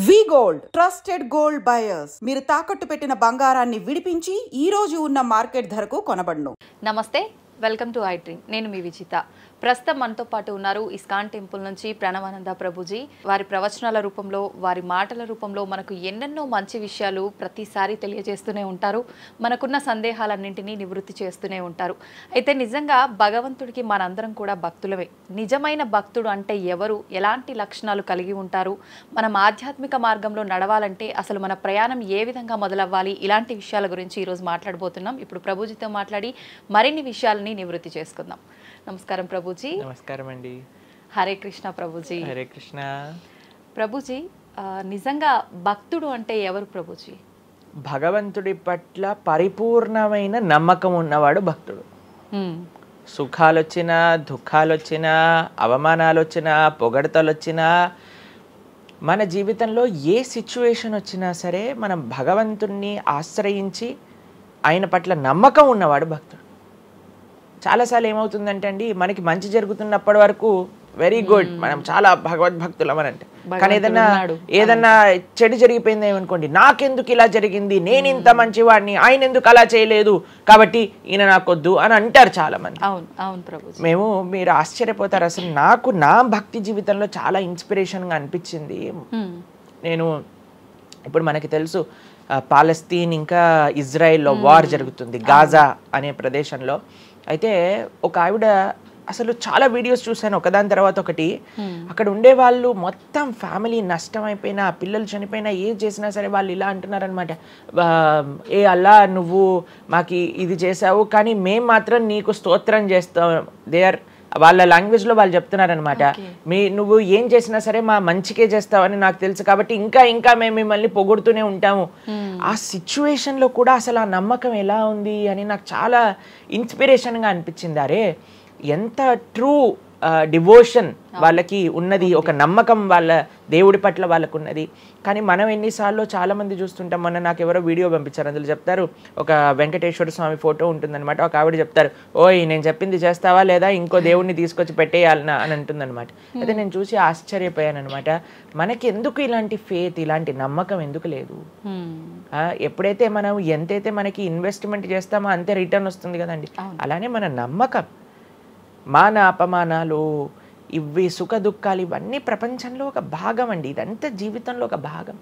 వి gold trusted gold buyers మీరు తాకట్టు పెట్టిన బంగారాన్ని విడిపించి ఈ రోజు ఉన్న మార్కెట్ ధరకు కొనబడును. నమస్తే, వెల్కమ్ టు ఐ డ్రీమ్. నేను మీ విజిత. ప్రస్తుతం మనతో పాటు ఉన్నారు ఇస్కాన్ టెంపుల్ నుంచి ప్రణవానంద ప్రభుజీ. వారి ప్రవచనాల రూపంలో, వారి మాటల రూపంలో మనకు ఎన్నెన్నో మంచి విషయాలు ప్రతిసారి తెలియజేస్తూనే ఉంటారు. మనకున్న సందేహాలన్నింటినీ నివృత్తి చేస్తూనే ఉంటారు. అయితే నిజంగా భగవంతుడికి మనందరం కూడా భక్తులమే. నిజమైన భక్తుడు అంటే ఎవరు, ఎలాంటి లక్షణాలు కలిగి ఉంటారు, మనం ఆధ్యాత్మిక మార్గంలో నడవాలంటే అసలు మన ప్రయాణం ఏ విధంగా మొదలవ్వాలి, ఇలాంటి విషయాల గురించి ఈరోజు మాట్లాడబోతున్నాం. ఇప్పుడు ప్రభుజీతో మాట్లాడి మరిన్ని విషయాలని నివృత్తి చేసుకుందాం. నమస్కారం ప్రభుజీ. నమస్కారం అండి. హరే కృష్ణ ప్రభుజీ. హరే కృష్ణ ప్రభుజీ. నిజంగా భక్తుడు అంటే ఎవరు ప్రభుజీ? భగవంతుడి పట్ల పరిపూర్ణమైన నమ్మకం ఉన్నవాడు భక్తుడు. సుఖాలు వచ్చినా, దుఃఖాలు వచ్చినా, అవమానాలు వచ్చినా, పొగడతలు వచ్చినా, మన జీవితంలో ఏ సిచ్యువేషన్ వచ్చినా సరే మనం భగవంతుణ్ణి ఆశ్రయించి ఆయన పట్ల నమ్మకం ఉన్నవాడు భక్తుడు. చాలాసార్లు ఏమవుతుందంటే అండి, మనకి మంచి జరుగుతున్నప్పటి వరకు వెరీ గుడ్, మనం చాలా భగవద్భక్తులం అని అంటే, కానీ ఏదన్నా చెడు జరిగిపోయింది ఏమనుకోండి, నాకెందుకు ఇలా జరిగింది, నేను ఇంత మంచివాడిని, ఆయన ఎందుకు అలా చేయలేదు, కాబట్టి ఈయన నాకొద్దు అని అంటారు చాలా మంది. మీరు ఆశ్చర్యపోతారు. అసలు నాకు నా భక్తి జీవితంలో చాలా ఇన్స్పిరేషన్గా అనిపించింది. నేను ఇప్పుడు మనకి తెలుసు పాలస్తీన్ ఇంకా ఇజ్రాయెల్లో వార్ జరుగుతుంది, గాజా అనే ప్రదేశంలో. అయితే ఒక ఆవిడ, అసలు చాలా వీడియోస్ చూశాను ఒకదాని తర్వాత ఒకటి, అక్కడ ఉండే వాళ్ళు మొత్తం ఫ్యామిలీ నష్టం అయిపోయినా, పిల్లలు చనిపోయినా, ఏం చేసినా సరే వాళ్ళు ఇలా అంటున్నారనమాట, ఏ అల్లా నువ్వు మాకు ఇది చేసావు కానీ మేము మాత్రం నీకు స్తోత్రం చేస్తాం. వాళ్ళ లాంగ్వేజ్లో వాళ్ళు చెప్తున్నారనమాట, నువ్వు ఏం చేసినా సరే మా మంచికే చేస్తావని నాకు తెలుసు, కాబట్టి ఇంకా ఇంకా మేము మిమ్మల్ని పొగుడుతూనే ఉంటాము. ఆ సిచ్యువేషన్లో కూడా అసలు ఆ నమ్మకం ఎలా ఉంది అని నాకు చాలా ఇన్స్పిరేషన్గా అనిపించింది. అరే ఎంత ట్రూ డివోషన్ వాళ్ళకి ఉన్నది, ఒక నమ్మకం వాళ్ళ దేవుడి పట్ల వాళ్ళకు ఉన్నది. కానీ మనం ఎన్నిసార్లు చాలామంది చూస్తుంటాం. మొన్న నాకు ఎవరో వీడియో పంపించారు, అందులో చెప్తారు, ఒక వెంకటేశ్వర స్వామి ఫోటో ఉంటుందన్నమాట, ఒక ఆవిడ చెప్తారు, ఓయ్ నేను చెప్పింది చేస్తావా లేదా, ఇంకో దేవుడిని తీసుకొచ్చి పెట్టేయాలనా అని అంటుందన్నమాట. అయితే నేను చూసి ఆశ్చర్యపోయాను అనమాట. మనకి ఎందుకు ఇలాంటి ఫేత్, ఇలాంటి నమ్మకం ఎందుకు లేదు? ఎప్పుడైతే మనం ఎంతైతే మనకి ఇన్వెస్ట్మెంట్ చేస్తామో అంతే రిటర్న్ వస్తుంది కదండి. అలానే మన నమ్మకం, మాన అపమానాలు, ఇవి సుఖ దుఃఖాలు, ఇవన్నీ ప్రపంచంలో ఒక భాగం అండి. ఇదంతా జీవితంలో ఒక భాగం.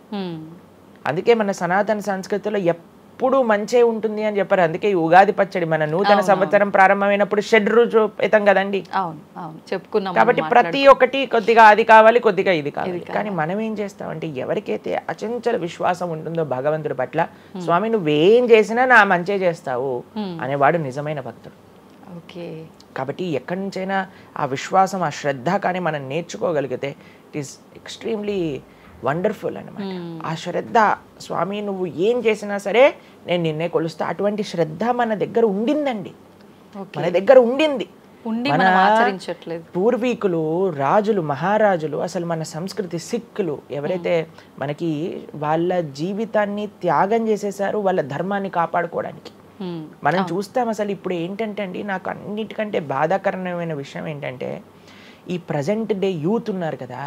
అందుకే మన సనాతన సంస్కృతిలో ఎప్పుడు మంచే ఉంటుంది అని చెప్పారు. అందుకే ఈ ఉగాది పచ్చడి, మన నూతన సంవత్సరం ప్రారంభమైనప్పుడు షడ్రుజోపేతం కదండి, చెప్పుకున్నాం. కాబట్టి ప్రతి ఒక్కటి కొద్దిగా అది కావాలి, కొద్దిగా ఇది కావాలి. కానీ మనం ఏం చేస్తామంటే, ఎవరికైతే అచంచల విశ్వాసం ఉంటుందో భగవంతుడి పట్ల, స్వామి నువ్వేం చేసినా నా మంచే చేస్తావు అనేవాడు నిజమైన భక్తుడు. కాబట్టి ఎక్కడి నుంచైనా ఆ విశ్వాసం, ఆ శ్రద్ధ కానీ మనం నేర్చుకోగలిగితే ఇట్ ఈస్ ఎక్స్ట్రీమ్లీ వండర్ఫుల్ అనమాట. ఆ శ్రద్ధ, స్వామి నువ్వు ఏం చేసినా సరే నేను నిన్నే కొలుస్తా, అటువంటి శ్రద్ధ మన దగ్గర ఉండిందండి, మన దగ్గర ఉండింది. మన పూర్వీకులు, రాజులు, మహారాజులు, అసలు మన సంస్కృతి, సిక్కులు ఎవరైతే మనకి వాళ్ళ జీవితాన్ని త్యాగం చేసేసారు వాళ్ళ ధర్మాన్ని కాపాడుకోవడానికి. మనం చూస్తాం. అసలు ఇప్పుడు ఏంటంటే అండి, నాకు అన్నిటికంటే బాధాకరమైన విషయం ఏంటంటే, ఈ ప్రజెంట్ డే యూత్ ఉన్నారు కదా,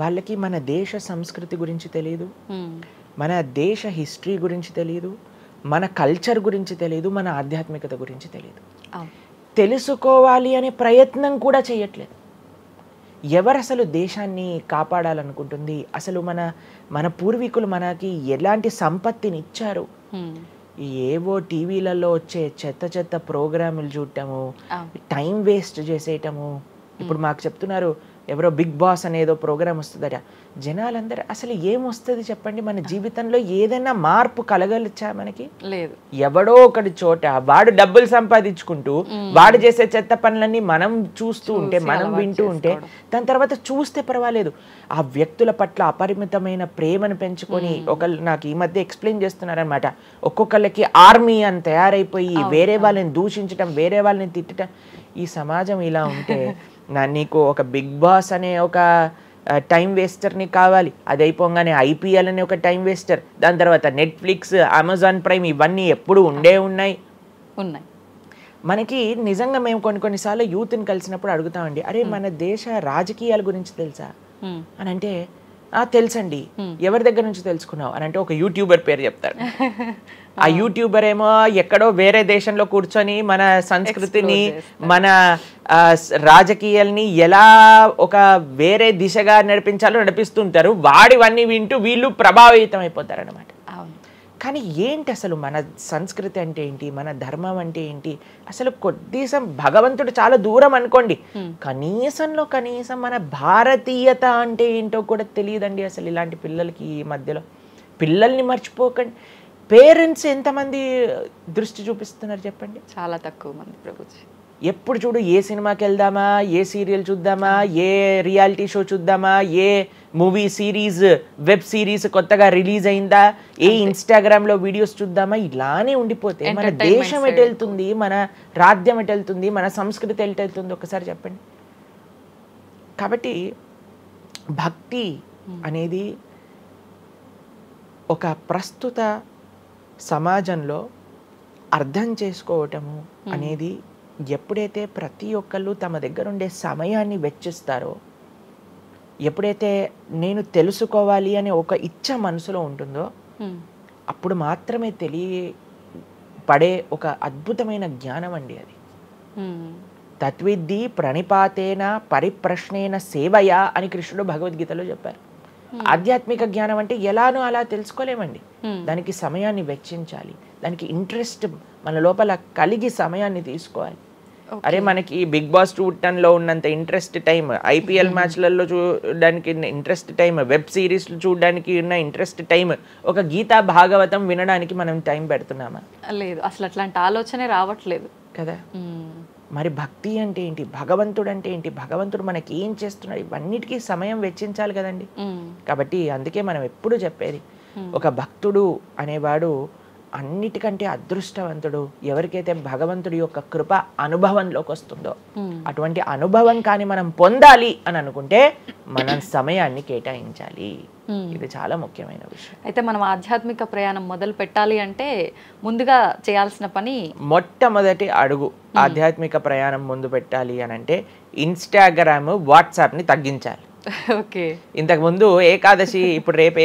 వాళ్ళకి మన దేశ సంస్కృతి గురించి తెలియదు, మన దేశ హిస్టరీ గురించి తెలియదు, మన కల్చర్ గురించి తెలియదు, మన ఆధ్యాత్మికత గురించి తెలియదు. తెలుసుకోవాలి అనే ప్రయత్నం కూడా చేయట్లేదు. ఎవరు అసలు దేశాన్ని కాపాడాలనుకుంటుంది? అసలు మన పూర్వీకులు మనకి ఎలాంటి సంపత్తిని ఇచ్చారు? ఏవో టీవీలలో వచ్చే చెత్త ప్రోగ్రాములు చూడటము, టైం వేస్ట్ చేసేయటము. ఇప్పుడు మాకు చెప్తున్నారు, ఎవరో బిగ్ బాస్ అనేదో ప్రోగ్రామ్ వస్తుందట. జనాలందరూ అసలు ఏమొస్తుంది చెప్పండి? మన జీవితంలో ఏదైనా మార్పు కలగలిచ్చా? మనకి లేదు. ఎవడో ఒకటి చోట వాడు డబ్బులు సంపాదించుకుంటూ వాడు చేసే చెత్త పనులన్నీ మనం చూస్తూ ఉంటే, మనం వింటూ ఉంటే, దాని తర్వాత చూస్తే పర్వాలేదు, ఆ వ్యక్తుల పట్ల అపరిమితమైన ప్రేమను పెంచుకొని, ఒకళ్ళు నాకు ఈ మధ్య ఎక్స్ప్లెయిన్ చేస్తున్నారనమాట, ఒక్కొక్కళ్ళకి ఆర్మీ అని తయారైపోయి వేరే వాళ్ళని దూషించటం, వేరే వాళ్ళని తిట్టడం. ఈ సమాజం ఇలా ఉంటే నీకు ఒక బిగ్ బాస్ అనే ఒక టైం వేస్టర్ని కావాలి, అది అయిపోగానే ఐపీఎల్ అనే ఒక టైం వేస్టర్, దాని తర్వాత నెట్ఫ్లిక్స్, అమెజాన్ ప్రైమ్, ఇవన్నీ ఎప్పుడు ఉన్నాయి. మనకి నిజంగా మేము కొన్నిసార్లు యూత్ని కలిసినప్పుడు అడుగుతామండి, అరే మన దేశ రాజకీయాల గురించి తెలుసా అని అంటే, తెలుసండి. ఎవరి దగ్గర నుంచి తెలుసుకున్నావు అని అంటే ఒక యూట్యూబర్ పేరు చెప్తాడు. ఆ యూట్యూబర్ ఏమో ఎక్కడో వేరే దేశంలో కూర్చొని మన సంస్కృతిని మన రాజకీయాల్ని ఎలా ఒక వేరే దిశగా నడిపించాలో నడిపిస్తుంటారు. వాడివన్నీ వింటూ వీళ్ళు ప్రభావితం అయిపోతారు అనమాట. కానీ ఏంటి అసలు మన సంస్కృతి అంటే ఏంటి, మన ధర్మం అంటే ఏంటి, అసలు కొద్దిసం భగవంతుడు చాలా దూరం అనుకోండి, కనీసంలో కనీసం మన భారతీయత అంటే ఏంటో కూడా తెలియదండి అసలు ఇలాంటి పిల్లలకి. ఈ మధ్యలో పిల్లల్ని మర్చిపోకండి. పేరెంట్స్ ఎంతమంది దృష్టి చూపిస్తున్నారు చెప్పండి? చాలా తక్కువ మంది ప్రభుజీ. ఎప్పుడు చూడు ఏ సినిమాకి వెళ్దామా, ఏ సీరియల్ చూద్దామా, ఏ రియాలిటీ షో చూద్దామా, ఏ మూవీ సిరీస్ వెబ్ సిరీస్ కొత్తగా రిలీజ్ అయిందా, ఏ ఇన్స్టాగ్రామ్లో వీడియోస్ చూద్దామా, ఇలానే ఉండిపోతే మన దేశం ఎటు వెళ్తుంది, మన రాజ్యం ఎటు వెళ్తుంది, మన సంస్కృతి ఎటు వెళ్తుంది ఒకసారి చెప్పండి. కాబట్టి భక్తి అనేది ఒక ప్రస్తుత సమాజంలో అర్థం చేసుకోవటము అనేది ఎప్పుడైతే ప్రతి ఒక్కళ్ళు తమ దగ్గర ఉండే సమయాన్ని వెచ్చిస్తారో, ఎప్పుడైతే నేను తెలుసుకోవాలి అనే ఒక ఇచ్చ మనసులో ఉంటుందో అప్పుడు మాత్రమే తెలియపడే ఒక అద్భుతమైన జ్ఞానం అండి అది. తత్విద్ధి ప్రణిపాతేన పరిప్రశ్నేన సేవయా అని కృష్ణుడు భగవద్గీతలో చెప్పారు. ఆధ్యాత్మిక జ్ఞానం అంటే ఎలానో అలా తెలుసుకోలేమండి. దానికి సమయాన్ని వెచ్చించాలి, దానికి ఇంట్రెస్ట్ మన లోపల కలిగి సమయాన్ని తీసుకోవాలి. అరే మనకి బిగ్ బాస్ 210లో ఉన్నంత ఇంట్రెస్ట్ టైం, ఐపీఎల్ మ్యాచ్లలో చూడడానికి ఇంట్రెస్ట్ టైం, వెబ్ సిరీస్లు చూడడానికి ఉన్న ఇంట్రెస్ట్ టైం, ఒక గీతా భాగవతం వినడానికి మనం టైం పెడుతున్నామా? లేదు, అసలు అట్లాంటి ఆలోచనే రావట్లేదు కదా. మరి భక్తి అంటే ఏంటి, భగవంతుడు అంటే ఏంటి, భగవంతుడు మనకి ఏం చేస్తున్నాడు, ఇవన్నిటికీ సమయం వెచ్చించాలి కదండి. కాబట్టి అందుకే మనం ఎప్పుడు చెప్పేది, ఒక భక్తుడు అనేవాడు అన్నిటికంటే అదృష్టవంతుడు ఎవరికైతే భగవంతుడి యొక్క కృప అనుభవంలోకి వస్తుందో. అటువంటి అనుభవం కానీ మనం పొందాలి అని అనుకుంటే మనం సమయాన్ని కేటాయించాలి. ఇది చాలా ముఖ్యమైన విషయం. అయితే మనం ఆధ్యాత్మిక ప్రయాణం మొదలు పెట్టాలి అంటే ముందుగా చేయాల్సిన పని, మొట్టమొదటి అడుగు ఆధ్యాత్మిక ప్రయాణం ముందు పెట్టాలి అని అంటే ఇన్స్టాగ్రామ్, వాట్సాప్ని తగ్గించాలి. ఓకే. ఇంతకు ముందు ఏకాదశి, ఇప్పుడు రేపు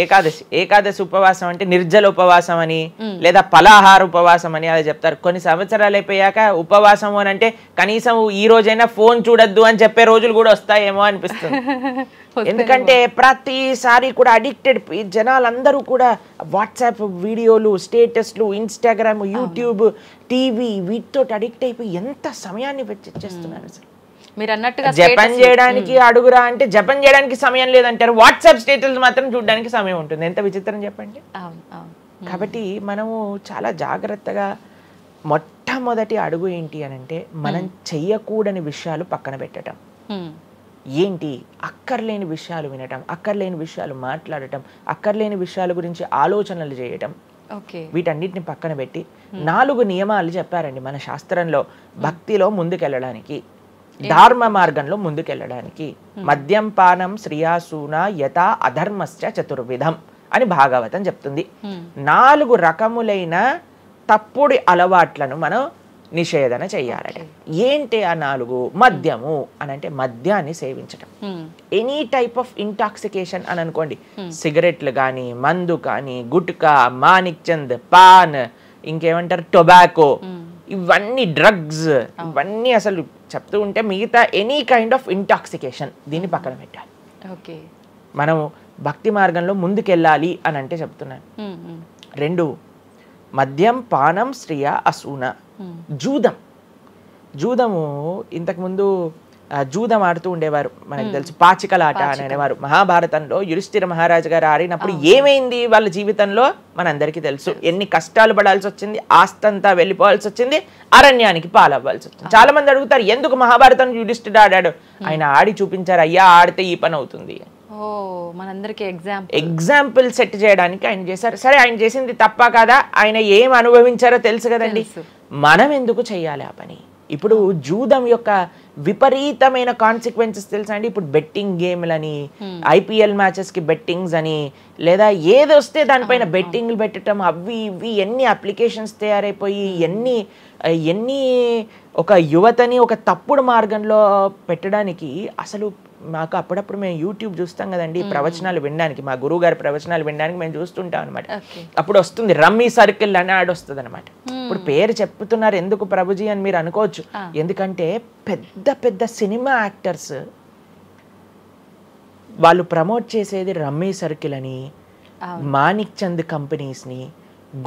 ఏకాదశి ఉపవాసం అంటే నిర్జల ఉపవాసం అని లేదా పలాహార ఉపవాసం అని అలా చెప్తారు. కొన్ని సంవత్సరాలు అయిపోయాక ఉపవాసం అని అంటే కనీసం ఈ రోజైనా ఫోన్ చూడొద్దు అని చెప్పే రోజులు కూడా వస్తాయేమో అనిపిస్తుంది. ఎందుకంటే ప్రతిసారి కూడా అడిక్టెడ్ జనాలందరూ కూడా వాట్సాప్ వీడియోలు, స్టేటస్లు, ఇన్స్టాగ్రామ్, యూట్యూబ్, టీవీ వీటితో అడిక్ట్ అయిపోయి ఎంత సమయాన్ని వెచ్చిస్తున్నారు. అసలు మీరు అన్నట్టుగా జపం చేయడానికి అడుగురా అంటే జపం చేయడానికి సమయం లేదంటారు, వాట్సాప్ స్టేటస్ మాత్రం చూడడానికి సమయం ఉంటుంది. ఎంత విచిత్రం చెప్పండి. కాబట్టి మనము చాలా జాగ్రత్తగా మొట్టమొదటి అడుగు ఏంటి అని అంటే మనం చెయ్యకూడని విషయాలు పక్కన పెట్టడం. ఏంటి? అక్కర్లేని విషయాలు వినటం, అక్కర్లేని విషయాలు మాట్లాడటం, అక్కర్లేని విషయాల గురించి ఆలోచనలు చేయటం, వీటన్నిటిని పక్కన పెట్టి 4 నియమాలు చెప్పారండి మన శాస్త్రంలో భక్తిలో ముందుకెళ్ళడానికి, ధర్మ మార్గంలో ముందుకెళ్ళడానికి. మద్యం పానం శ్రియాసూన యథా అధర్మశ్చ చతుర్విధం అని భాగవతం చెప్తుంది. 4 రకములైన తప్పుడు అలవాట్లను మనం నిషేధన చెయ్యాలట. ఏంటి ఆ 4? మద్యము అని అంటే మద్యాన్ని సేవించటం, ఎనీ టైప్ ఆఫ్ ఇంటాక్సికేషన్ అని అనుకోండి, సిగరెట్లు కానీ, మందు కానీ, గుట్కా, మానిక్ చంద్, పాన్, ఇంకేమంటారు టొబాకో, ఇవన్నీ డ్రగ్స్, ఇవన్నీ అసలు చెప్తూ ఉంటే మిగతా ఎనీ కైండ్ ఆఫ్ ఇంటాక్సికేషన్ దీన్ని పక్కన పెట్టాలి. ఓకే, మనం భక్తి మార్గంలో ముందుకెళ్ళాలి అని అంటే చెప్తున్నాను. 2 మద్యం పానం శ్రియ అసూన. జూదము ఇంతకుముందు జూదం ఆడుతూ ఉండేవారు, మనకు తెలుసు పాచికలాట అని అనేవారు. మహాభారతంలో యుధిష్ఠిర మహారాజు గారు ఆడినప్పుడు ఏమైంది వాళ్ళ జీవితంలో మనందరికీ తెలుసు. ఎన్ని కష్టాలు పడాల్సి వచ్చింది, ఆస్తంతా వెళ్ళిపోవాల్సి వచ్చింది, అరణ్యానికి పాలవ్వాల్సి వచ్చింది. చాలా మంది అడుగుతారు ఎందుకు మహాభారతం యుధిష్ఠిరుడు ఆడాడు. ఆయన ఆడి చూపించారు, అయ్యా ఆడితే ఈ పని అవుతుంది. ఎగ్జాంపుల్ సెట్ చేయడానికి ఆయన చేశారు. సరే, ఆయన చేసింది తప్ప కదా, ఆయన ఏం అనుభవించారో తెలుసు కదండి, మనం ఎందుకు చెయ్యాలి ఆ పని? ఇప్పుడు జూదం యొక్క విపరీతమైన కాన్సిక్వెన్సెస్ తెలుసా అండి. ఇప్పుడు బెట్టింగ్ గేమ్లని, ఐపీఎల్ మ్యాచెస్ కి బెట్టింగ్స్ అని, లేదా ఏది వస్తే దానిపైన బెట్టింగ్లు పెట్టడం, అవి ఇవి ఎన్ని అప్లికేషన్స్ తయారైపోయి ఎన్ని ఒక యువతని ఒక తప్పుడు మార్గంలో పెట్టడానికి అసలు మాకు అప్పుడప్పుడు మేము యూట్యూబ్ చూస్తాం కదండి ప్రవచనాలు వినడానికి, మా గురువు గారి ప్రవచనాలు వినడానికి మేము చూస్తుంటాం అనమాట. అప్పుడు వస్తుంది రమ్మీ సర్కిల్ అని యాడ్ వస్తుంది అనమాట. ఇప్పుడు పేరు చెప్తున్నారు ఎందుకు ప్రభుజీ అని మీరు అనుకోవచ్చు. ఎందుకంటే పెద్ద పెద్ద సినిమా యాక్టర్స్ వాళ్ళు ప్రమోట్ చేసేది రమ్మీ సర్కిల్ అని, మాణిక్ చంద్ కంపెనీస్ని,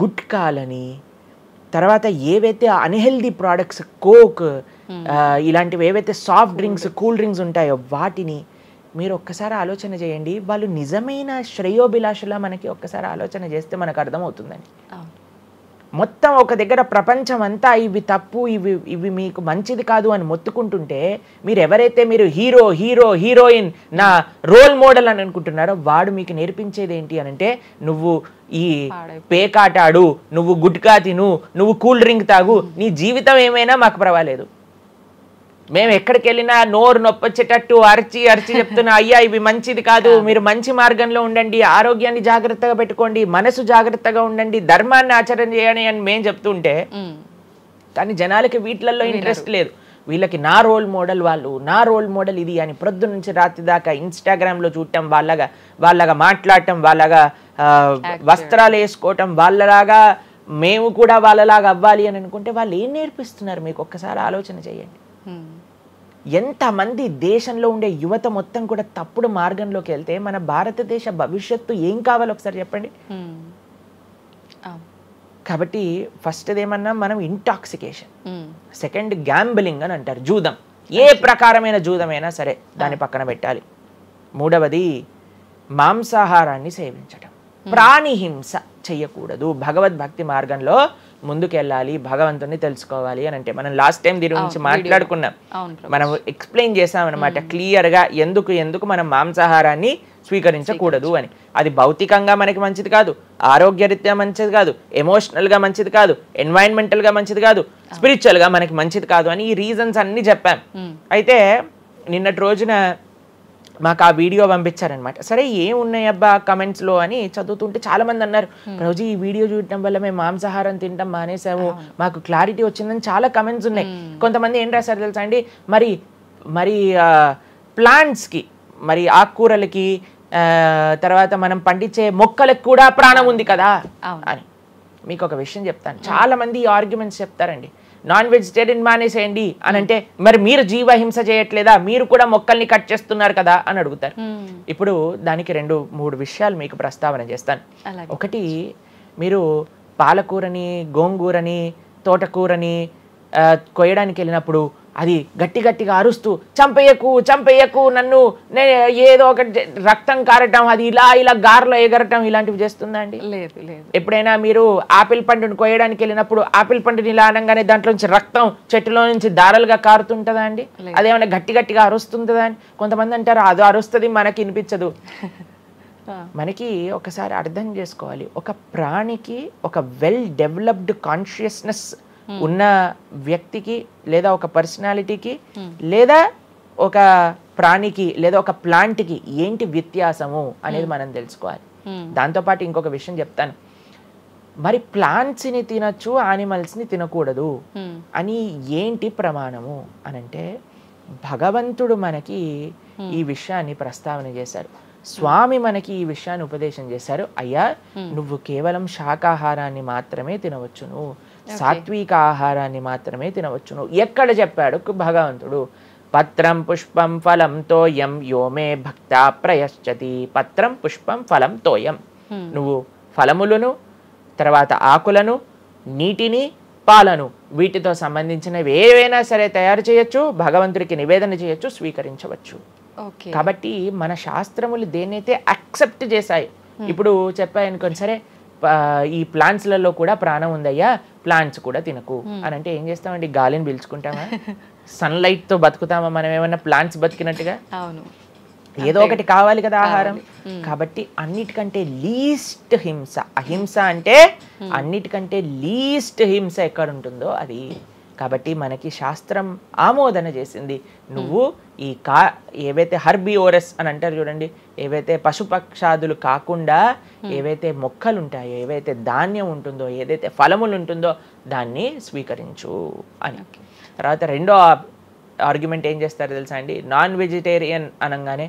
గుట్కాలని, తర్వాత ఏవైతే అన్హెల్దీ ప్రోడక్ట్స్ కోక్ ఇలాంటివి ఏవైతే సాఫ్ట్ డ్రింక్స్ కూల్ డ్రింక్స్ ఉంటాయో వాటిని మీరు ఒక్కసారి ఆలోచన చేయండి. వాళ్ళు నిజమైన శ్రేయోభిలాషులా మనకి ఒక్కసారి ఆలోచన చేస్తే మనకు అర్థమవుతుందని. మొత్తం ఒక దగ్గర ప్రపంచం అంతా ఇవి తప్పు, ఇవి మీకు మంచిది కాదు అని మొత్తుకుంటుంటే మీరు ఎవరైతే మీరు హీరోయిన్ నా రోల్ మోడల్ అని అనుకుంటున్నారో వాడు మీకు నేర్పించేది ఏంటి అని అంటే, నువ్వు ఈ పేకాట ఆడు, నువ్వు గుట్కా తిను, నువ్వు కూల్ డ్రింక్ తాగు, నీ జీవితం ఏమైనా మాకు పర్వాలేదు. మేము ఎక్కడికి వెళ్ళినా నోరు నొప్పొచ్చేటట్టు అరిచి చెప్తున్నా, అయ్యా ఇవి మంచిది కాదు, మీరు మంచి మార్గంలో ఉండండి, ఆరోగ్యాన్ని జాగ్రత్తగా పెట్టుకోండి, మనసు జాగ్రత్తగా ఉండండి, ధర్మాన్ని ఆచరణ చేయండి అని మేము చెప్తుంటే, కానీ జనాలకి వీటిల్లో ఇంట్రెస్ట్ లేదు. వీళ్ళకి నా రోల్ మోడల్ వాళ్ళు, నా రోల్ మోడల్ ఇది అని ప్రొద్దు నుంచి రాత్రి దాకా ఇన్స్టాగ్రామ్లో చూడటం, వాళ్ళగా మాట్లాడటం, వాళ్ళగా వస్త్రాలు వేసుకోవటం, వాళ్ళలాగా మేము కూడా వాళ్ళలాగా అవ్వాలి అని అనుకుంటే వాళ్ళు ఏం నేర్పిస్తున్నారు మీకు ఒక్కసారి ఆలోచన చేయండి. ఎంతమంది దేశంలో ఉండే యువత మొత్తం కూడా తప్పుడు మార్గంలోకి వెళ్తే మన భారతదేశ భవిష్యత్తు ఏం కావాలో ఒకసారి చెప్పండి. కాబట్టి ఫస్ట్ ఏమన్నా మనం ఇంటాక్సికేషన్, సెకండ్ గ్యాంబ్లింగ్ అని అంటారు, జూదం, ఏ ప్రకారమైన జూదమైనా సరే దాన్ని పక్కన పెట్టాలి. మూడవది మాంసాహారాన్ని సేవించటం, ప్రాణిహింస చెయ్యకూడదు, భగవద్భక్తి మార్గంలో ముందుకెళ్ళాలి, భగవంతుని తెలుసుకోవాలి అని అంటే మనం లాస్ట్ టైం దీని గురించి మాట్లాడుకున్నాం, మనం ఎక్స్ప్లెయిన్ చేసాం అనమాట క్లియర్గా ఎందుకు మనం మాంసాహారాన్ని స్వీకరించకూడదు అని. అది భౌతికంగా మనకి మంచిది కాదు, ఆరోగ్యరీత్యా మంచిది కాదు, ఎమోషనల్గా మంచిది కాదు, ఎన్వైరన్మెంటల్గా మంచిది కాదు, స్పిరిచువల్గా మనకి మంచిది కాదు అని ఈ రీజన్స్ అన్ని చెప్పాం. అయితే నిన్నటి రోజున మాకు ఆ వీడియో పంపించారనమాట. సరే ఏమున్నాయి అబ్బా కమెంట్స్లో అని చదువుతుంటే చాలా మంది అన్నారు, రోజు ఈ వీడియో చూడటం వల్ల మేము మాంసాహారం తినటం మానేసాము, మాకు క్లారిటీ వచ్చిందని చాలా కమెంట్స్ ఉన్నాయి. కొంతమంది ఏం రాశారు తెలుసా అండి, మరి ప్లాంట్స్కి, మరి ఆకుకూరలకి, తర్వాత మనం పండించే మొక్కలకు కూడా ప్రాణం ఉంది కదా అని. మీకు ఒక విషయం చెప్తాను, చాలా మంది ఈ ఆర్గ్యుమెంట్స్ చెప్తారండి, నాన్ వెజిటేరియన్ మానేసేయండి అని అంటే, మరి మీరు జీవహింస చేయట్లేదా, మీరు కూడా మొక్కల్ని కట్ చేస్తున్నారు కదా అని అడుగుతారు. ఇప్పుడు దానికి 2-3 విషయాలు మీకు ప్రస్తావన చేస్తాను. ఒకటి, మీరు పాలకూరని, గోంగూరని, తోటకూరని కొయ్యడానికి వెళ్ళినప్పుడు అది గట్టిగా అరుస్తూ చంపేయకు నన్ను, ఏదో ఒక రక్తం కారటం, అది ఇలా గార్లో ఎగరటం, ఇలాంటివి చేస్తుందా అండి? లేదు. ఎప్పుడైనా మీరు ఆపిల్ పండుని కొయ్యడానికి వెళ్ళినప్పుడు ఆపిల్ పండుని ఇలా అనగానే దాంట్లో నుంచి రక్తం చెట్టులో నుంచి దారాలుగా కారుతుంటుందా అండి? అదేమైనా గట్టిగా అరుస్తుందా అని కొంతమంది అంటారు, అది అరుస్తుంది మనకి వినిపించదు. మనకి ఒకసారి అర్థం చేసుకోవాలి, ఒక ప్రాణికి ఒక వెల్ డెవలప్డ్ కాన్షియస్నెస్ ఉన్న వ్యక్తికి, లేదా ఒక పర్సనాలిటీకి, లేదా ఒక ప్రాణికి, లేదా ఒక ప్లాంట్కి ఏంటి వ్యత్యాసము అనేది మనం తెలుసుకోవాలి. దాంతోపాటు ఇంకొక విషయం చెప్తాను, మరి ప్లాంట్స్ని తినచ్చు, యానిమల్స్ని తినకూడదు అని ఏంటి ప్రమాణము అనంటే, భగవంతుడు మనకి ఈ విషయాన్ని ప్రస్తావన చేశారు, స్వామి మనకి ఈ విషయాన్ని ఉపదేశం చేశారు. అయ్యా, నువ్వు కేవలం శాకాహారాన్ని మాత్రమే తినవచ్చును, సాత్విక ఆహారాన్ని మాత్రమే తినవచ్చును. ఎక్కడ చెప్పాడు భగవంతుడు? పత్రం పుష్పం ఫలం తోయం యోమే భక్త ప్రయశ్చతి. పత్రం పుష్పం ఫలం తోయం, నువ్వు ఫలములను, తర్వాత ఆకులను, నీటిని, పాలను, వీటితో సంబంధించినవి ఏవైనా సరే తయారు చేయొచ్చు, భగవంతుడికి నివేదన చేయొచ్చు, స్వీకరించవచ్చు. కాబట్టి మన శాస్త్రములు దేన్నైతే యాక్సెప్ట్ చేశాయి, ఇప్పుడు చెప్పాయనుకోండి, సరే ఈ ప్లాంట్స్లలో కూడా ప్రాణం ఉందయ్యా, ప్లాంట్స్ కూడా తినకు అని అంటే ఏం చేస్తామండి? గాలిని పీల్చుకుంటామా? సన్లైట్ తో బతుకుతామా మనం ఏమన్నా ప్లాంట్స్ బతికినట్టుగా? ఏదో ఒకటి కావాలి కదా ఆహారం. కాబట్టి అన్నిటికంటే లీస్ట్ హింస, అహింస అంటే అన్నిటికంటే లీస్ట్ హింస ఎక్కడ ఉంటుందో అది. కాబట్టి మనకి శాస్త్రం ఆమోదన చేసింది, నువ్వు ఈ ఏవైతే హర్బివోరస్ అని అంటారు చూడండి, ఏవైతే పశుపక్షాదులు కాకుండా ఏవైతే మొక్కలు ఉంటాయో, ఏవైతే ధాన్యం ఉంటుందో, ఏదైతే ఫలములు ఉంటుందో దాన్ని స్వీకరించు అని. తర్వాత రెండో ఆర్గ్యుమెంట్ ఏం చేస్తారో తెలుసా అండి, నాన్ వెజిటేరియన్ అనగానే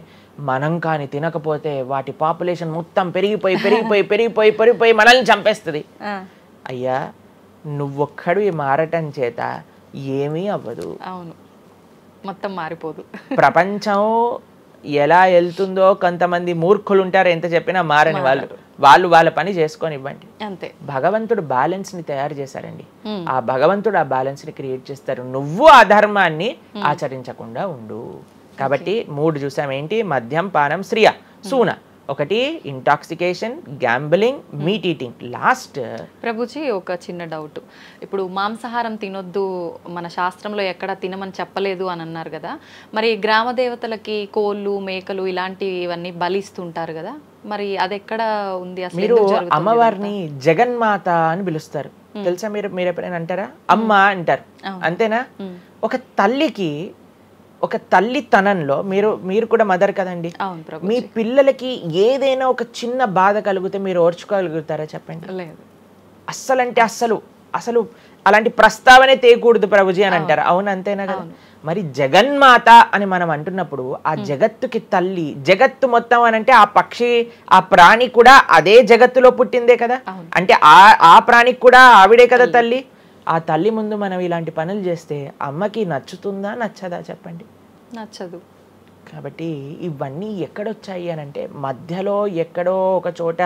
మనం కానీ తినకపోతే వాటి పాపులేషన్ మొత్తం పెరిగిపోయి పెరిగిపోయి పెరిగిపోయి పెరిగిపోయి మనల్ని చంపేస్తుంది. అయ్యా నువ్వొక్కడివి మారటం చేత ఏమీ అవ్వదు. అవును, మొత్తం మారిపోదు. ప్రపంచం ఎలా వెళ్తుందో కొంతమంది మూర్ఖులు ఉంటారు, ఎంత చెప్పినా మారని వాళ్ళు వాళ్ళ పని చేసుకొని ఇవ్వండి అంతే. భగవంతుడు బ్యాలెన్స్ ని తయారు చేశారండి. ఆ భగవంతుడు ఆ బ్యాలెన్స్ ని క్రియేట్ చేస్తారు. నువ్వు ఆ ధర్మాన్ని ఆచరించకుండా ఉండు. కాబట్టి 3 చూసాం ఏంటి, మద్యం, పానం, శ్రియ, సూన. ఒకటి intoxication, gambling, meet eating. Last Prabhuji ఒక చిన్న డౌట్, ఇప్పుడు మాంసాహారం తినొద్దు మన శాస్త్రంలో ఎక్కడ తినమని చెప్పలేదు అని అన్నారు కదా, మరి గ్రామ దేవతలకి కోళ్ళు మేకలు ఇలాంటివన్నీ బలిస్తుంటారు కదా, మరి అది ఎక్కడ ఉంది అసలు? మీరు అమ్మవారిని జగన్మాత అని పిలుస్తారు తెలుసా? మీరు ఎప్పుడైనా అంటారా? అమ్మ అంటారు, అంతేనా? ఒక తల్లికి, ఒక తల్లితనంలో మీరు కూడా మదర్ కదండి, మీ పిల్లలకి ఏదైనా ఒక చిన్న బాధ కలిగితే మీరు ఓర్చుకోగలుగుతారా చెప్పండి? లేదు. అస్సలంటే అసలు అలాంటి ప్రస్తావనే తేయకూడదు ప్రభుజీ అని అంటారు. అవును, అంతేనా కదా? మరి జగన్మాత అని మనం అంటున్నప్పుడు ఆ జగత్తుకి తల్లి, జగత్తు మొత్తం అని అంటే ఆ పక్షి, ఆ ప్రాణి కూడా అదే జగత్తులో పుట్టిందే కదా. అంటే ఆ ప్రాణికి కూడా ఆవిడే కదా తల్లి. ఆ తల్లి ముందు మనం ఇలాంటి పనులు చేస్తే అమ్మకి నచ్చుతుందా నచ్చదా చెప్పండి? నచ్చదు. కాబట్టి ఇవన్నీ ఎక్కడొచ్చాయి అని అంటే మధ్యలో ఎక్కడో ఒక చోట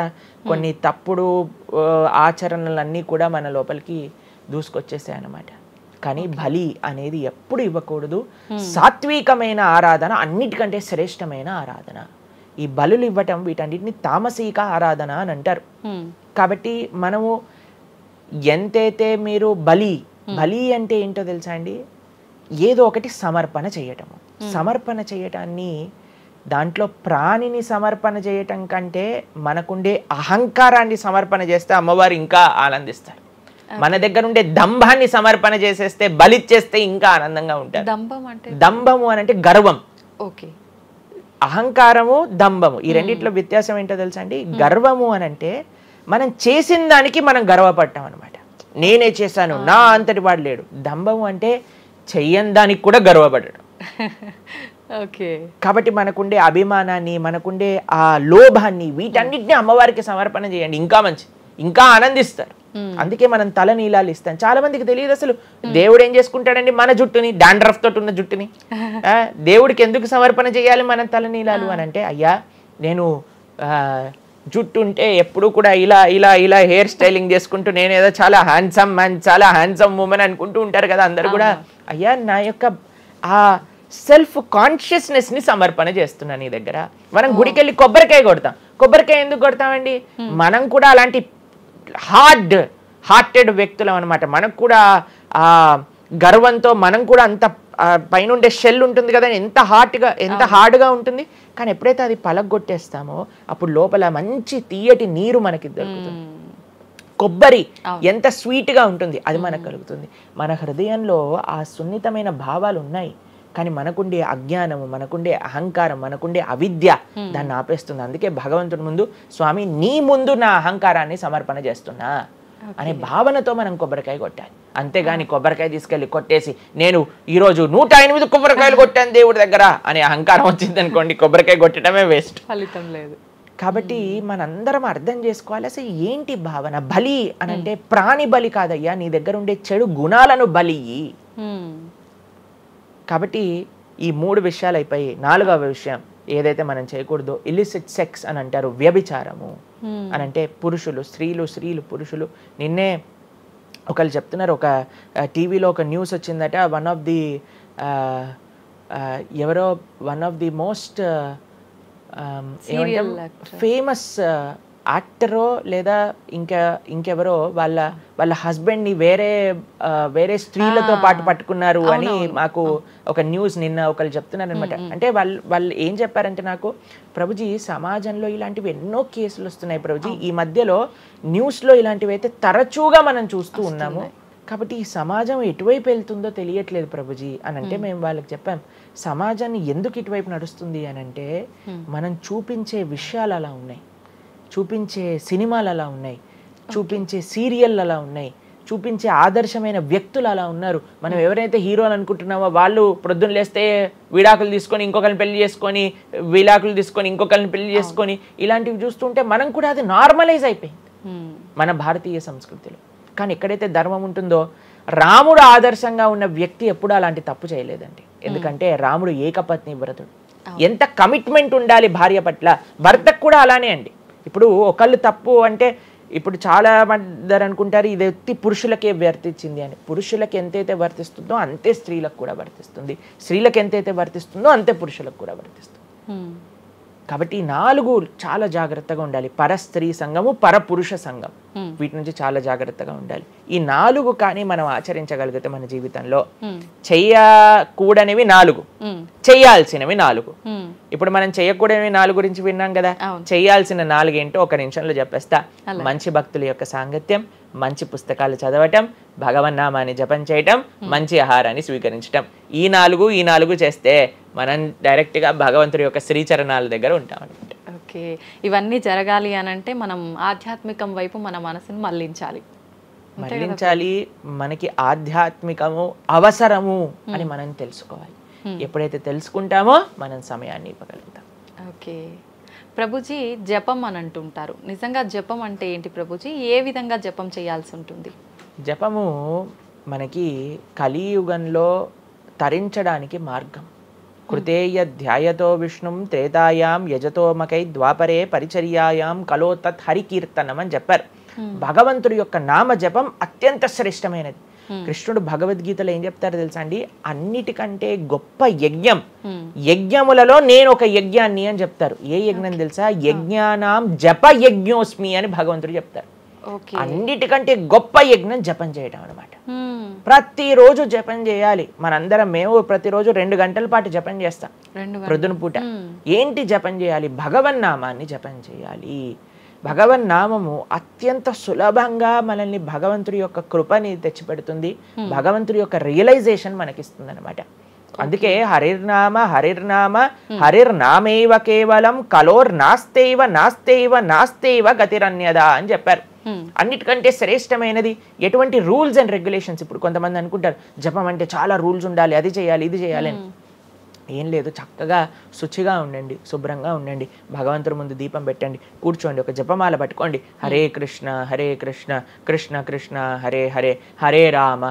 కొన్ని తప్పుడు ఆచరణలన్నీ కూడా మన లోపలికి దూసుకొచ్చేసాయి అన్నమాట. కానీ బలి అనేది ఎప్పుడు ఇవ్వకూడదు. సాత్వికమైన ఆరాధన అన్నిటికంటే శ్రేష్టమైన ఆరాధన. ఈ బలులు ఇవ్వటం వీటన్నిటిని తామసిక ఆరాధన అని అంటారు. కాబట్టి మనము ఎంతైతే మీరు బలి అంటే ఏంటో తెలుసా అండి, ఏదో ఒకటి సమర్పణ చేయటము. సమర్పణ చేయటాన్ని, దాంట్లో ప్రాణిని సమర్పణ చేయటం కంటే మనకుండే అహంకారాన్ని సమర్పణ చేస్తే అమ్మవారు ఇంకా ఆనందిస్తారు. మన దగ్గర ఉండే దంభాన్ని సమర్పణ చేసేస్తే, బలిచ్చేస్తే ఇంకా ఆనందంగా ఉంటారు. దంభము అని అంటే గర్వం. అహంకారము, దంభము, ఈ రెండిట్లో వ్యత్యాసం ఏంటో తెలుసా అండి? గర్వము అని అంటే మనం చేసిన దానికి మనం గర్వపడ్డాం అనమాట. నేనే చేశాను, నా అంతటి వాడు లేడు. దంభము అంటే చెయ్యని దానికి కూడా గర్వపడడం. కాబట్టి మనకుండే అభిమానాన్ని, మనకుండే ఆ లోభాన్ని, వీటన్నిటిని అమ్మవారికి సమర్పణ చేయండి, ఇంకా మంచి, ఇంకా ఆనందిస్తారు. అందుకే మనం తల నీలాలు ఇస్తాం. చాలా మందికి తెలియదు అసలు దేవుడు ఏం చేసుకుంటాడండి మన జుట్టుని, డాండ్రఫ్ తోటి ఉన్న జుట్టుని. దేవుడికి ఎందుకు సమర్పణ చేయాలి మనం తల నీలాలు అని అంటే, అయ్యా నేను జుట్టు ఉంటే ఎప్పుడు కూడా ఇలా ఇలా ఇలా హెయిర్ స్టైలింగ్ చేసుకుంటూ నేనేదో చాలా హ్యాండ్సమ్ మ్యాన్, చాలా హ్యాండ్సమ్ ఉమెన్ అనుకుంటూ ఉంటారు కదా అందరు కూడా. అయ్యా నా యొక్క ఆ సెల్ఫ్ కాన్షియస్నెస్ ని సమర్పణ చేస్తున్నా నీ దగ్గర. మనం గుడికి వెళ్ళి కొబ్బరికాయ కొడతాం. కొబ్బరికాయ ఎందుకు కొడతామండి? మనం కూడా అలాంటి హార్టెడ్ వ్యక్తులం అనమాట. మనకు కూడా ఆ గర్వంతో మనం కూడా అంత పైన ఉండే షెల్ ఉంటుంది కదా, ఎంత హార్డ్గా ఉంటుంది. కానీ ఎప్పుడైతే అది పలగొట్టేస్తామో అప్పుడు లోపల మంచి తీయటి నీరు మనకి దొరుకుతుంది. కొబ్బరి ఎంత స్వీట్గా ఉంటుంది, అది మనకు కలుగుతుంది. మన హృదయంలో ఆ సున్నితమైన భావాలు ఉన్నాయి, కానీ మనకుండే అజ్ఞానము, మనకుండే అహంకారం, మనకుండే అవిద్య దాన్ని ఆపేస్తుంది. అందుకే భగవంతుడి ముందు, స్వామి నీ ముందు నా అహంకారాన్ని సమర్పణ చేస్తున్నా అనే భావనతో మనం కొబ్బరికాయ కొట్టాలి. అంతేగాని కొబ్బరికాయ తీసుకెళ్ళి కొట్టేసి నేను ఈరోజు 108 కొబ్బరికాయలు కొట్టాను దేవుడి దగ్గర అనే అహంకారం వచ్చింది అనుకోండి, కొబ్బరికాయ కొట్టడమే వేస్ట్, ఫలితం లేదు. కాబట్టి మనందరం అర్థం చేసుకోవాలి అసలు ఏంటి భావన. బలి అని అంటే ప్రాణి బలి కాదయ్యా, నీ దగ్గర ఉండే చెడు గుణాలను బలి. కాబట్టి ఈ 3 విషయాలు అయిపోయి 4వ విషయం ఏదైతే మనం చేయకూడదో, ఇలిసిట్ సెక్స్ అని అంటారు, వ్యభిచారము అని అంటే పురుషులు స్త్రీలు పురుషులు. నిన్నే ఒకళ్ళు చెప్తున్నారు, ఒక టీవీలో ఒక న్యూస్ వచ్చిందట, one of the most famous యాక్టరో లేదా ఇంకెవరో వాళ్ళ హస్బెండ్ని వేరే స్త్రీలతో పాటు పట్టుకున్నారు అని మాకు ఒక న్యూస్ నిన్న ఒకళ్ళు చెప్తున్నారు అనమాట. అంటే వాళ్ళు ఏం చెప్పారంటే నాకు, ప్రభుజీ సమాజంలో ఇలాంటివి ఎన్నో కేసులు వస్తున్నాయి ప్రభుజీ, ఈ మధ్యలో న్యూస్లో ఇలాంటివి అయితే తరచుగా మనం చూస్తూ ఉన్నాము. కాబట్టి ఈ సమాజం ఎటువైపు వెళ్తుందో తెలియట్లేదు ప్రభుజీ అని అంటే మేము వాళ్ళకి చెప్పాం, సమాజాన్ని ఎందుకు ఇటువైపు నడుస్తుంది అని అంటే మనం చూపించే విషయాలు అలా ఉన్నాయి, చూపించే సినిమాలు అలా ఉన్నాయి, చూపించే సీరియల్ అలా ఉన్నాయి, చూపించే ఆదర్శమైన వ్యక్తులు అలా ఉన్నారు. మనం ఎవరైతే హీరోలు అనుకుంటున్నామో వాళ్ళు ప్రొద్దున లేస్తే విడాకులు తీసుకొని ఇంకొకరిని పెళ్లి చేసుకొని, విడాకులు తీసుకొని ఇంకొకరిని పెళ్లి చేసుకొని, ఇలాంటివి చూస్తుంటే మనం కూడా అది నార్మలైజ్ అయిపోయింది మన భారతీయ సంస్కృతిలో. కానీ ఎక్కడైతే ధర్మం ఉంటుందో, రాముడు ఆదర్శంగా ఉన్న వ్యక్తి ఎప్పుడు అలాంటి తప్పు చేయలేదండి. ఎందుకంటే రాముడు ఏకపత్ని వ్రతుడు. ఎంత కమిట్మెంట్ ఉండాలి భార్య పట్ల, భర్తకు కూడా అలానే అండి. ఇప్పుడు ఒకళ్ళు తప్పు అంటే, ఇప్పుడు చాలా మంది అనుకుంటారు ఇది ఎత్తి పురుషులకే వర్తించింది అని. పురుషులకు ఎంతైతే వర్తిస్తుందో అంతే స్త్రీలకు కూడా వర్తిస్తుంది, స్త్రీలకు ఎంతైతే వర్తిస్తుందో అంతే పురుషులకు కూడా వర్తిస్తుంది. కాబట్టి ఈ 4 చాలా జాగ్రత్తగా ఉండాలి. పరస్త్రీ సంఘము, పరపురుష సంఘం, వీటి నుంచి చాలా జాగ్రత్తగా ఉండాలి. ఈ 4 కానీ మనం ఆచరించగలిగితే మన జీవితంలో, చెయ్యకూడనివి 4, చెయ్యాల్సినవి 4. ఇప్పుడు మనం చెయ్యకూడనివి 4 గురించి విన్నాం కదా. చెయ్యాల్సిన 4 ఏంటో ఒక నిమిషంలో చెప్పేస్తా. మంచి భక్తుల యొక్క సాంగత్యం, మంచి పుస్తకాలు చదవటం, భగవన్నామాన్ని జపం చేయటం, మంచి ఆహారాన్ని స్వీకరించటం. ఈ 4 చేస్తే మనం డైరెక్ట్గా భగవంతుడి యొక్క శ్రీచరణాల దగ్గర ఉంటాం అనమాట. ఓకే, ఇవన్నీ జరగాలి అని అంటే మనం ఆధ్యాత్మికం వైపు మన మనసును మళ్ళించాలి. మనకి ఆధ్యాత్మికము అవసరము అని మనం తెలుసుకోవాలి. ఎప్పుడైతే తెలుసుకుంటామో మనం సమయాన్ని ఇవ్వగలుగుతాం. ఓకే ప్రభుజీ, జపం అని అంటుంటారు. నిజంగా జపం అంటే ఏంటి ప్రభుజీ? ఏ విధంగా జపం చేయాల్సి ఉంటుంది? జపము మనకి కలియుగంలో తరించడానికి మార్గం. కృతేయ ధ్యాయతో విష్ణుం త్రేతాయాం యజతోమకై ద్వాపరే పరిచర్యాయాం కలో తత్ హరికీర్తనం అని చెప్పారు. భగవంతుడి యొక్క నామ జపం అత్యంత శ్రేష్టమైనది. కృష్ణుడు భగవద్గీతలో ఏం చెప్తారో తెలుసా అండి? అన్నిటికంటే గొప్ప యజ్ఞం, యజ్ఞములలో నేను ఒక యజ్ఞాన్ని అని చెప్తారు. ఏ యజ్ఞం తెలుసా? యజ్ఞానాం జప యజ్ఞోస్మి అని భగవంతుడు చెప్తారు. అన్నిటికంటే గొప్ప యజ్ఞం జపం చేయడం అనమాట. ప్రతిరోజు జపం చేయాలి. మేము ప్రతిరోజు 2 గంటల పాటు జపం చేస్తాం ప్రొద్దున పూట. ఏంటి జపం చేయాలి? భగవన్నామాన్ని జపం చేయాలి. భగవన్నామము అత్యంత సులభంగా మనల్ని భగవంతుడి యొక్క కృపని తెచ్చిపెడుతుంది, భగవంతుడి యొక్క రియలైజేషన్ మనకిస్తుంది అనమాట. అందుకే హరిర్నామ హరిర్నామ హరిర్నామేవ కేవలం కలోర్ నాస్తేవ నాస్తేవ నాస్తేవ గతిరన్యదా అని చెప్పారు. అన్నిటికంటే శ్రేష్టమైనది ఎటువంటి రూల్స్ అండ్ రెగ్యులేషన్స్. ఇప్పుడు కొంతమంది అనుకుంటారు జపం అంటే చాలా రూల్స్ ఉండాలి, అది చేయాలి ఇది చేయాలి అని. ఏం లేదు, చక్కగా శుచిగా ఉండండి, శుభ్రంగా ఉండండి, భగవంతుడి ముందు దీపం పెట్టండి, కూర్చోండి, ఒక జపమాల పట్టుకోండి. హరే కృష్ణ కృష్ణ కృష్ణ హరే హరే, హరే రామ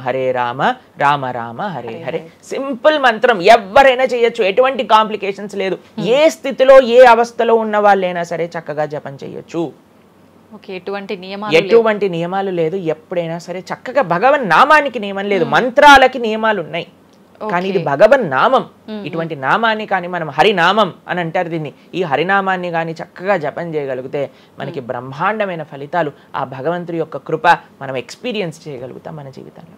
రామ రామ హరే హరే. సింపుల్ మంత్రం, ఎవరైనా చేయొచ్చు, ఎటువంటి కాంప్లికేషన్స్ లేదు. ఏ స్థితిలో ఏ అవస్థలో ఉన్న వాళ్ళైనా సరే చక్కగా జపం చేయొచ్చు. ఎటువంటి నియమాలు లేదు. ఎప్పుడైనా సరే చక్కగా భగవన్ నామానికి నియమం లేదు, మంత్రాలకి నియమాలు ఉన్నాయి, కానీ ఇది భగవన్ నామం. ఇటువంటి నామాన్ని కానీ మనం హరినామం అని అంటారు దీన్ని. ఈ హరినామాన్ని కానీ చక్కగా జపం చేయగలిగితే మనకి బ్రహ్మాండమైన ఫలితాలు, ఆ భగవంతుడి యొక్క కృప మనం ఎక్స్పీరియన్స్ చేయగలుగుతాం మన జీవితంలో.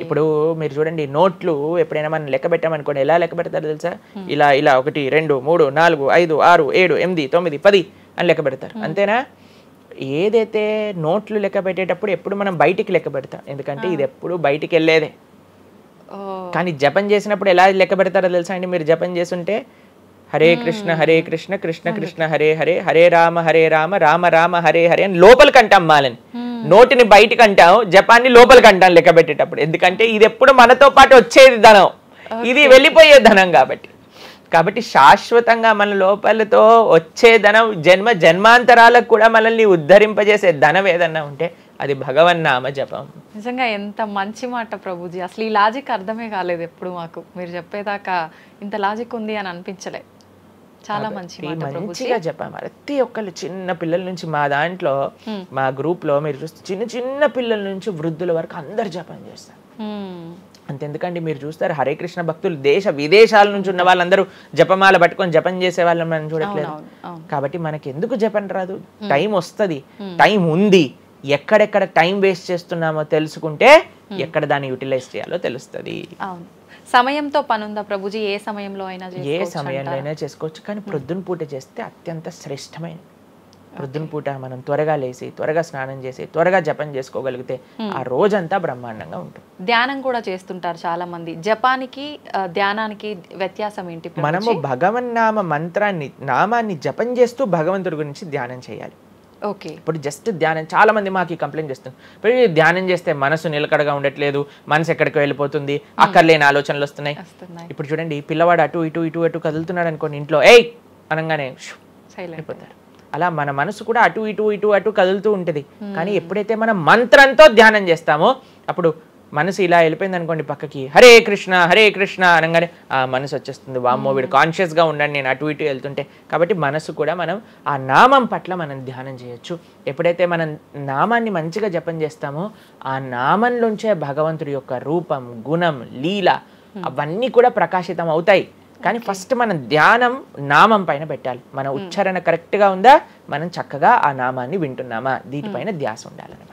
ఇప్పుడు మీరు చూడండి, నోట్లు ఎప్పుడైనా మనం లెక్క పెట్టామనుకోండి, ఎలా లెక్క పెడతారు తెలుసా? ఇలా 1 2 3 4 5 6 7 8 9 10 అని లెక్క పెడతారు, అంతేనా? ఏదైతే నోట్లు లెక్క పెట్టేటప్పుడు ఎప్పుడు మనం బయటికి లెక్క పెడతాం, ఎందుకంటే ఇది ఎప్పుడు బయటికి వెళ్ళేదే. కానీ జపం చేసినప్పుడు ఎలా లెక్క పెడతారో తెలుసా అండి? మీరు జపం చేస్తుంటే హరే కృష్ణ కృష్ణ కృష్ణ హరే హరే, హరే రామ రామ రామ హరే హరే అని లోపలికి అంటాం మాలని. నోటిని బయటికి అంటాం, జపాన్ని లోపలికి అంటాం లెక్క పెట్టేటప్పుడు. ఎందుకంటే ఇది ఎప్పుడు మనతో పాటు వచ్చేది ధనం, ఇది వెళ్ళిపోయే ధనం. కాబట్టి శాశ్వతంగా మన లోపలతో వచ్చే ధనం, జన్మాంతరాలకు కూడా మనల్ని ఉద్ధరింపజేసే ధనం ఏదన్నా ఉంటే అది భగవన్నామ జపం. నిజంగా ఎంత మంచి మాట ప్రభుజీ. అసలు ఈ లాజిక్ అర్థమే కాలేదు ఎప్పుడు మాకు. మీరు చెప్పేదాకా ఇంత లాజిక్ ఉంది అని అనిపించలే. చాలా మంచిగా చెప్పాము. ప్రతి ఒక్కళ్ళు చిన్న పిల్లల నుంచి, మా దాంట్లో మా గ్రూప్ లో మీరు చూస్తే చిన్న పిల్లల నుంచి వృద్ధుల వరకు అందరు జపం చేస్తారు. అంతెందుకండి, మీరు చూస్తారు హరే కృష్ణ భక్తులు దేశ విదేశాల నుంచి ఉన్న వాళ్ళందరూ జపమాల పట్టుకొని జపం చేసే వాళ్ళని మనం చూడట్లేదు. కాబట్టి మనకి ఎందుకు జపం రాదు? టైం వస్తుంది, టైం ఉంది. ఎక్కడెక్కడ టైం వేస్ట్ చేస్తున్నామో తెలుసుకుంటే ఎక్కడ దాన్ని యూటిలైజ్ చేయాలో తెలుస్తుంది. సమయంతో పని ఉందా ప్రభుజీ? ఏ సమయంలో అయినా చేసుకోవచ్చు, కానీ ప్రొద్దున పూట చేస్తే అత్యంత శ్రేష్టమైనది. ప్రొద్దున పూట మనం త్వరగా లేసి, త్వరగా స్నానం చేసి, త్వరగా జపం చేసుకోగలిగితే ఆ రోజంతా బ్రహ్మాండంగా ఉంటుంది. ధ్యానం కూడా చేస్తుంటారు చాలా మంది. జపానికి ధ్యానానికి వ్యత్యాసం ఏంటి? మనము భగవన్నామ మంత్రాన్ని, నామాన్ని జపం చేస్తూ భగవంతుడి గురించి ధ్యానం చేయాలి. ఓకే. ఇప్పుడు జస్ట్ ధ్యానం, చాలా మంది మాకు కంప్లైంట్ చేస్తుంది, ఇప్పుడు ఈ ధ్యానం చేస్తే మనసు నిలకడగా ఉండట్లేదు, మనసు ఎక్కడికి వెళ్ళిపోతుంది, అక్కర్లేని ఆలోచనలు వస్తున్నాయి. ఇప్పుడు చూడండి, పిల్లవాడు అటు ఇటు ఇటు అటు కదులుతున్నాడు అనుకోండి, ఇంట్లో ఏయ్ అనగానే అయిపోతారు. అలా మన మనసు కూడా అటు ఇటు ఇటు అటు కదులుతూ ఉంటుంది. కానీ ఎప్పుడైతే మనం మంత్రంతో ధ్యానం చేస్తామో అప్పుడు మనసు ఇలా వెళ్ళిపోయింది అనుకోండి పక్కకి, హరే కృష్ణ అనగానే ఆ మనసు వచ్చేస్తుంది, వామ్మో వీడు కాన్షియస్గా ఉండండి నేను అటు ఇటు వెళ్తుంటే. కాబట్టి మనసు కూడా మనం ఆ నామం పట్ల మనం ధ్యానం చేయొచ్చు. ఎప్పుడైతే మనం నామాన్ని మంచిగా జపం చేస్తామో ఆ నామంలోంచే భగవంతుడి యొక్క రూపం, గుణం, లీల అవన్నీ కూడా ప్రకాశితం అవుతాయి. కానీ ఫస్ట్ మనం ధ్యానం నామం పైన పెట్టాలి. మన ఉచ్చారణ కరెక్ట్గా ఉందా, మనం చక్కగా ఆ నామాన్ని వింటున్నామా, దీనిపైన ధ్యాస ఉండాలన్నమాట.